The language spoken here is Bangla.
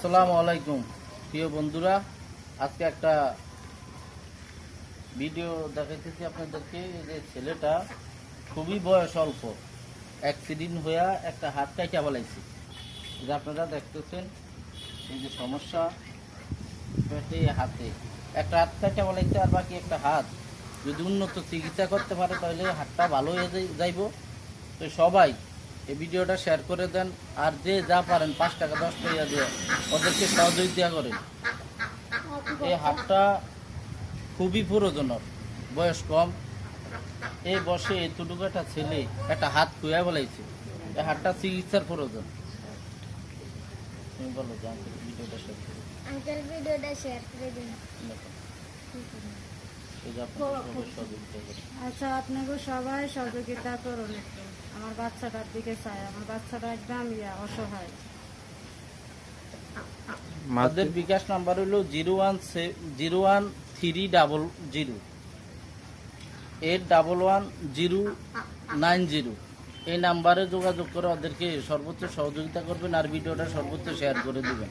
আসসালামু আলাইকুম প্রিয় বন্ধুরা, আজকে একটা ভিডিও দেখাইতেছি আপনাদেরকে। এই যে ছেলেটা খুবই বয়স অল্প, অ্যাক্সিডেন্ট হয়ে একটা হাত কাটা ফেলাইছে। যে আপনারা দেখতেছেন এই যে সমস্যা পেটে হাতে একটা হাত কাটা ফেলাইছে, আর বাকি একটা হাত যদি উন্নত চিকিৎসা করতে পারে তাহলে হাতটা ভালো হয়ে যাইব। তো সবাই এই ভিডিওটা শেয়ার করে দেন, আর যে যা পারেন 5 টাকা 10 টাকা দিয়ে ওদেরকে সহযোগিতা করেন। এই হাতটা খুবই প্রয়োজনের, বয়স কম, এই বসে এতটুকু একটা ছেলে একটা হাত খুঁয়া বলাইছে, এই হাতটা চিকিৎসার প্রয়োজন। তুমি বলো যে আঙ্কেল ভিডিওটা শেয়ার করে দিন। এই যে আপনারা সবাই সহযোগিতা করেন। আচ্ছা, আপনাকে সবাই সহযোগিতা করুন একটু। আমার বাচ্চাটার দিকে চাই, আমার বাচ্চাটা একদম অসহায়। আমাদের বিকাশ নাম্বার হলো 01300811090। এই নাম্বারে যোগাযোগ করে ওদেরকে সর্বোচ্চ সহযোগিতা করবেন, আর ভিডিওটা সর্বোচ্চ শেয়ার করে দিবেন।